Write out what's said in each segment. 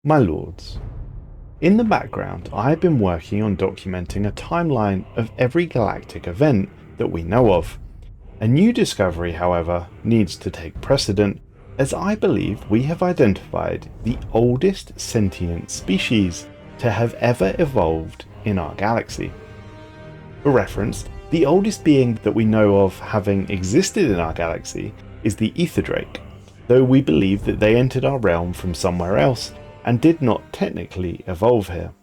My lords, in the background I have been working on documenting a timeline of every galactic event that we know of. A new discovery, however, needs to take precedent, as I believe we have identified the oldest sentient species to have ever evolved in our galaxy. For reference, the oldest being that we know of having existed in our galaxy is the Ether Drake, though we believe that they entered our realm from somewhere else and did not technically evolve here.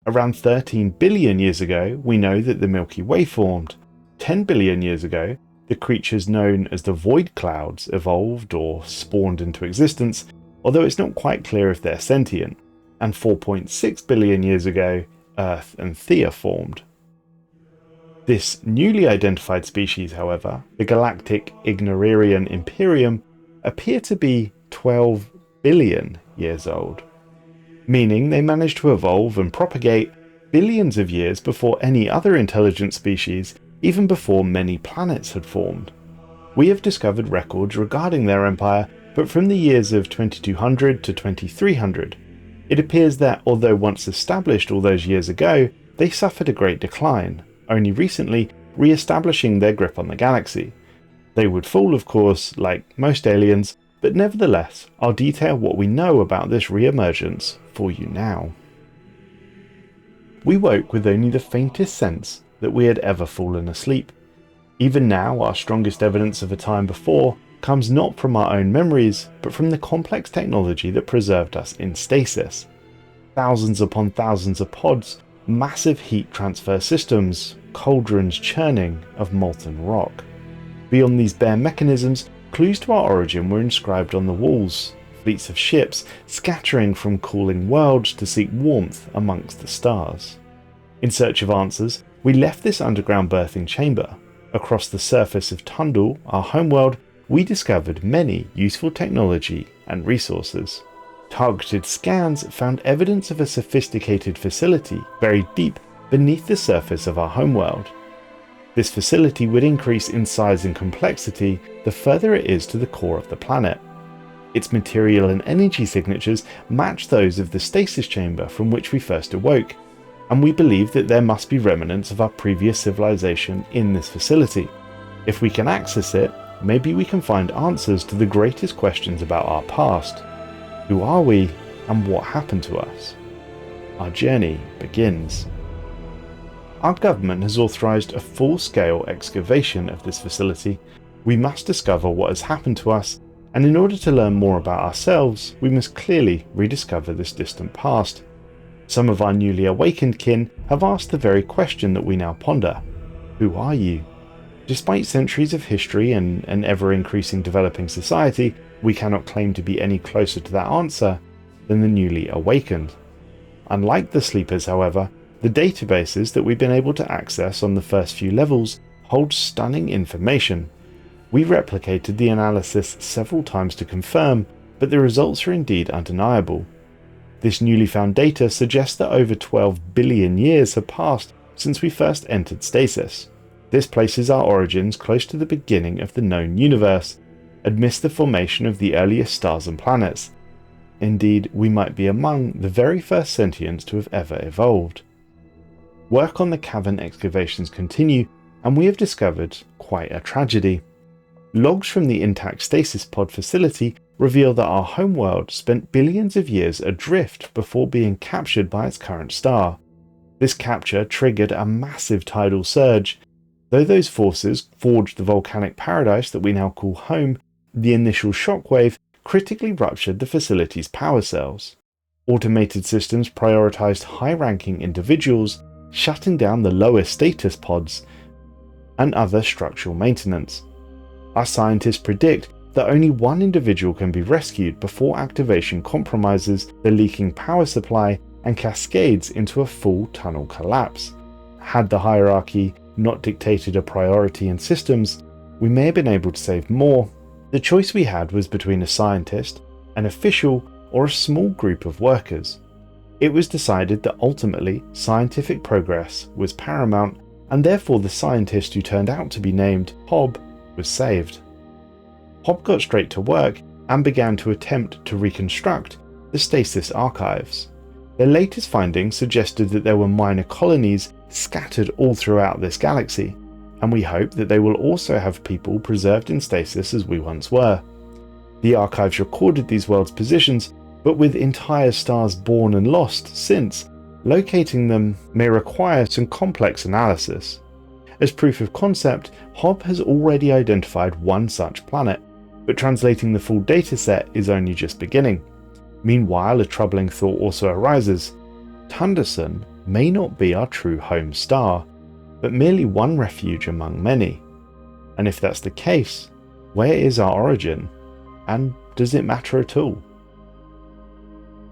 Around 13 billion years ago, we know that the Milky Way formed. 10 billion years ago, the creatures known as the Void Clouds evolved or spawned into existence, although it's not quite clear if they're sentient. And 4.6 billion years ago, Earth and Theia formed. This newly identified species, however, the galactic Ignarerian Imperium, appear to be 12 billion years old, meaning they managed to evolve and propagate billions of years before any other intelligent species, even before many planets had formed. We have discovered records regarding their empire, but from the years of 2200 to 2300, it appears that although once established all those years ago, they suffered a great decline, only recently re-establishing their grip on the galaxy. They would fall, of course, like most aliens, but nevertheless, I'll detail what we know about this re-emergence for you now. We woke with only the faintest sense that we had ever fallen asleep. Even now, our strongest evidence of a time before comes not from our own memories, but from the complex technology that preserved us in stasis. Thousands upon thousands of pods, massive heat transfer systems, cauldrons churning of molten rock. Beyond these bare mechanisms, clues to our origin were inscribed on the walls, fleets of ships scattering from cooling worlds to seek warmth amongst the stars. In search of answers, we left this underground birthing chamber. Across the surface of Tundle, our homeworld, we discovered many useful technology and resources. Targeted scans found evidence of a sophisticated facility buried deep beneath the surface of our homeworld. This facility would increase in size and complexity the further it is to the core of the planet. Its material and energy signatures match those of the stasis chamber from which we first awoke, and we believe that there must be remnants of our previous civilization in this facility. If we can access it, maybe we can find answers to the greatest questions about our past. Who are we, and what happened to us? Our journey begins. Our government has authorised a full-scale excavation of this facility. We must discover what has happened to us, and in order to learn more about ourselves, we must clearly rediscover this distant past. Some of our newly awakened kin have asked the very question that we now ponder. Who are you? Despite centuries of history and an ever-increasing developing society, we cannot claim to be any closer to that answer than the newly awakened. Unlike the sleepers, however, the databases that we've been able to access on the first few levels hold stunning information. We replicated the analysis several times to confirm, but the results are indeed undeniable. This newly found data suggests that over 12 billion years have passed since we first entered stasis. This places our origins close to the beginning of the known universe, amidst the formation of the earliest stars and planets. Indeed, we might be among the very first sentients to have ever evolved. Work on the cavern excavations continue, and we have discovered quite a tragedy. Logs from the intact stasis pod facility reveal that our homeworld spent billions of years adrift before being captured by its current star. This capture triggered a massive tidal surge. Though those forces forged the volcanic paradise that we now call home, the initial shockwave critically ruptured the facility's power cells. Automated systems prioritized high-ranking individuals, shutting down the lower status pods and other structural maintenance. Our scientists predict that only one individual can be rescued before activation compromises the leaking power supply and cascades into a full tunnel collapse. Had the hierarchy not dictated a priority in systems, we may have been able to save more. The choice we had was between a scientist, an official, or a small group of workers. It was decided that ultimately scientific progress was paramount, and therefore the scientist who turned out to be named Hob was saved. Hob got straight to work and began to attempt to reconstruct the Stasis archives. Their latest findings suggested that there were minor colonies scattered all throughout this galaxy, and we hope that they will also have people preserved in stasis as we once were. The archives recorded these worlds' positions, but with entire stars born and lost since, locating them may require some complex analysis. As proof of concept, Hobb has already identified one such planet, but translating the full dataset is only just beginning. Meanwhile, a troubling thought also arises. Tunderson may not be our true home star, but merely one refuge among many. And if that's the case, where is our origin? And does it matter at all?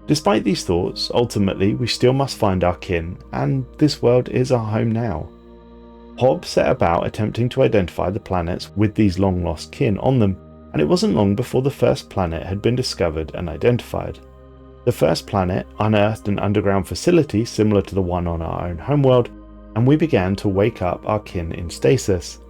Despite these thoughts, ultimately we still must find our kin, and this world is our home now. Hobb set about attempting to identify the planets with these long-lost kin on them, and it wasn't long before the first planet had been discovered and identified. The first planet unearthed an underground facility similar to the one on our own homeworld, and we began to wake up our kin in stasis.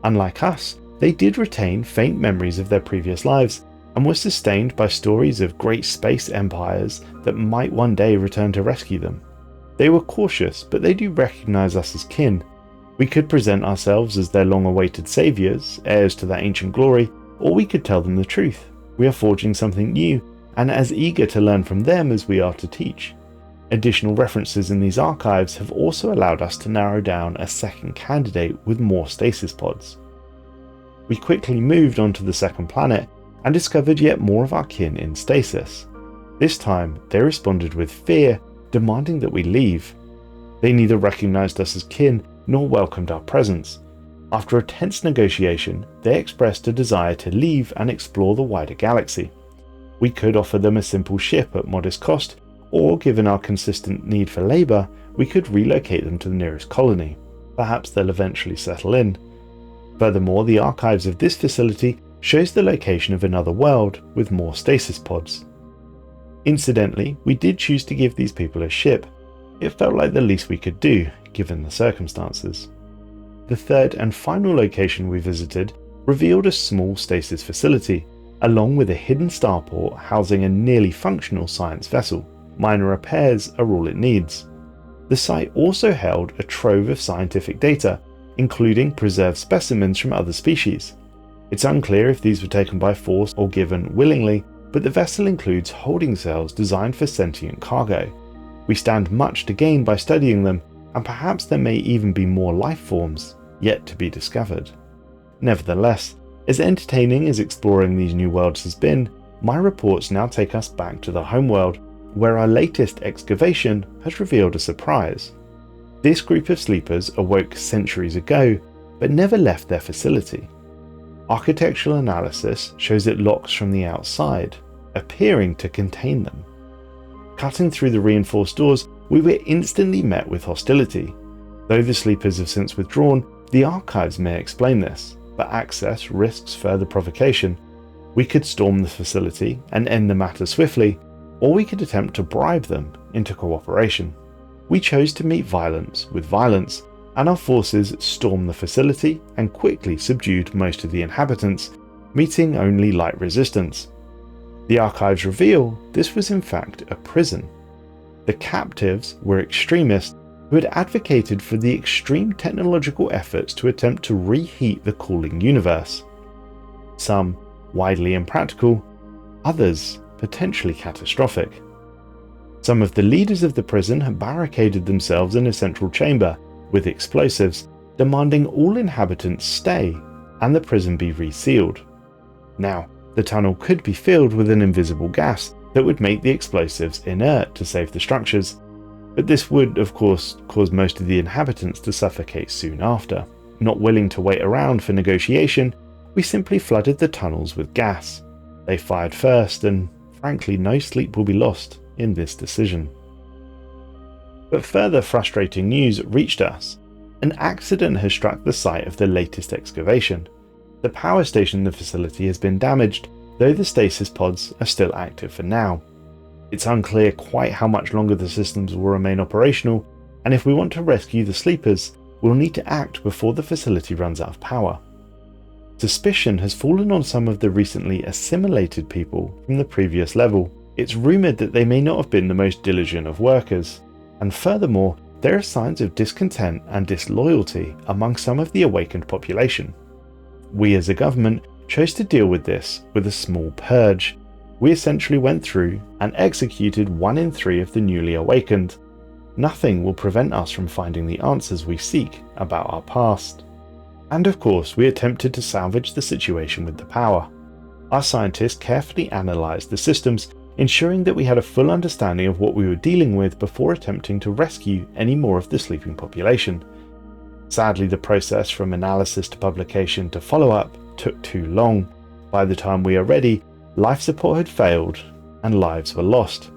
Unlike us, they did retain faint memories of their previous lives, and were sustained by stories of great space empires that might one day return to rescue them. They were cautious, but they do recognize us as kin. We could present ourselves as their long-awaited saviors, heirs to that ancient glory, or we could tell them the truth. We are forging something new, and as eager to learn from them as we are to teach. Additional references in these archives have also allowed us to narrow down a second candidate with more stasis pods. We quickly moved on to the second planet and discovered yet more of our kin in stasis. This time, they responded with fear, demanding that we leave. They neither recognized us as kin nor welcomed our presence. After a tense negotiation, they expressed a desire to leave and explore the wider galaxy. We could offer them a simple ship at modest cost, or given our consistent need for labour, we could relocate them to the nearest colony. Perhaps they'll eventually settle in. Furthermore, the archives of this facility shows the location of another world with more stasis pods. Incidentally, we did choose to give these people a ship. It felt like the least we could do, given the circumstances. The third and final location we visited revealed a small stasis facility, along with a hidden starport housing a nearly functional science vessel. Minor repairs are all it needs. The site also held a trove of scientific data, including preserved specimens from other species. It's unclear if these were taken by force or given willingly, but the vessel includes holding cells designed for sentient cargo. We stand much to gain by studying them, and perhaps there may even be more life forms yet to be discovered. Nevertheless, as entertaining as exploring these new worlds has been, my reports now take us back to the homeworld, where our latest excavation has revealed a surprise. This group of sleepers awoke centuries ago, but never left their facility. Architectural analysis shows it locks from the outside, appearing to contain them. Cutting through the reinforced doors, we were instantly met with hostility. Though the sleepers have since withdrawn, the archives may explain this, but access risks further provocation. We could storm the facility and end the matter swiftly, or we could attempt to bribe them into cooperation. We chose to meet violence with violence, and our forces stormed the facility and quickly subdued most of the inhabitants, meeting only light resistance. The archives reveal this was in fact a prison. The captives were extremists who had advocated for the extreme technological efforts to attempt to reheat the cooling universe. Some widely impractical, others potentially catastrophic. Some of the leaders of the prison had barricaded themselves in a central chamber with explosives, demanding all inhabitants stay and the prison be resealed. Now, the tunnel could be filled with an invisible gas that would make the explosives inert to save the structures, but this would, of course, cause most of the inhabitants to suffocate soon after. Not willing to wait around for negotiation, we simply flooded the tunnels with gas. They fired first, and frankly, no sleep will be lost in this decision. But further frustrating news reached us. An accident has struck the site of the latest excavation. The power station in the facility has been damaged, though the stasis pods are still active for now. It's unclear quite how much longer the systems will remain operational, and if we want to rescue the sleepers, we'll need to act before the facility runs out of power. Suspicion has fallen on some of the recently assimilated people from the previous level. It's rumoured that they may not have been the most diligent of workers, and furthermore, there are signs of discontent and disloyalty among some of the awakened population. We as a government chose to deal with this with a small purge. We essentially went through and executed 1 in 3 of the newly awakened. Nothing will prevent us from finding the answers we seek about our past. And of course, we attempted to salvage the situation with the power. Our scientists carefully analysed the systems, ensuring that we had a full understanding of what we were dealing with before attempting to rescue any more of the sleeping population. Sadly, the process from analysis to publication to follow-up took too long. By the time we are ready, life support had failed and lives were lost.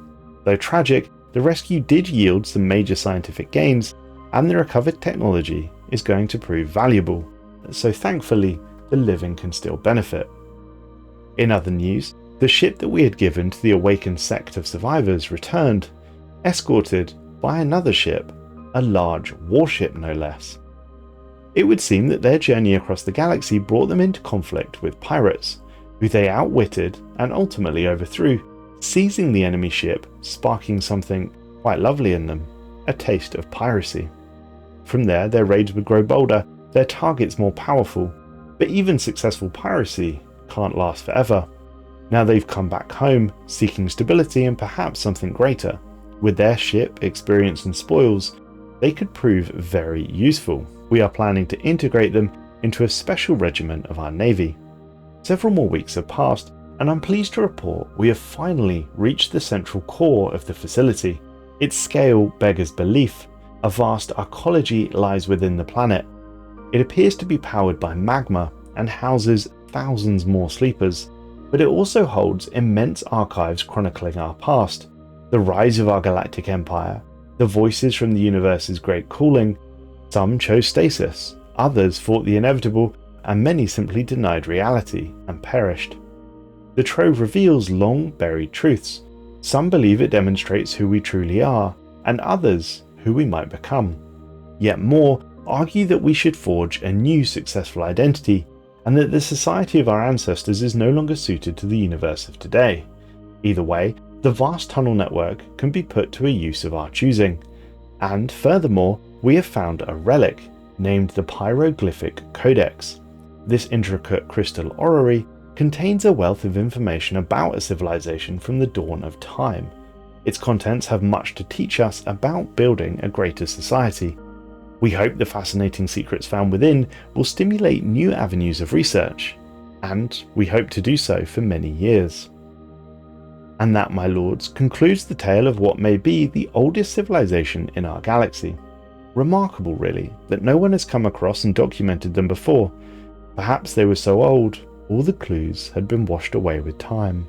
Though tragic, the rescue did yield some major scientific gains, and the recovered technology is going to prove valuable, so thankfully the living can still benefit. In other news, the ship that we had given to the awakened sect of survivors returned, escorted by another ship, a large warship no less. It would seem that their journey across the galaxy brought them into conflict with pirates, who they outwitted and ultimately overthrew, seizing the enemy ship, sparking something quite lovely in them, a taste of piracy. From there, their raids would grow bolder, their targets more powerful, but even successful piracy can't last forever. Now they've come back home, seeking stability and perhaps something greater. With their ship, experience and spoils, they could prove very useful. We are planning to integrate them into a special regiment of our navy. Several more weeks have passed, and I'm pleased to report we have finally reached the central core of the facility. Its scale beggars belief. A vast arcology lies within the planet. It appears to be powered by magma and houses thousands more sleepers, but it also holds immense archives chronicling our past, the rise of our galactic empire, the voices from the universe's great cooling. Some chose stasis, others fought the inevitable, and many simply denied reality and perished. The trove reveals long buried truths. Some believe it demonstrates who we truly are, and others who we might become. Yet more argue that we should forge a new successful identity, and that the society of our ancestors is no longer suited to the universe of today. Either way, the vast tunnel network can be put to a use of our choosing. And furthermore, we have found a relic named the Pyroglyphic Codex. This intricate crystal orrery contains a wealth of information about a civilization from the dawn of time. Its contents have much to teach us about building a greater society. We hope the fascinating secrets found within will stimulate new avenues of research, and we hope to do so for many years. And that, my lords, concludes the tale of what may be the oldest civilization in our galaxy. Remarkable, really, that no one has come across and documented them before. Perhaps they were so old, all the clues had been washed away with time.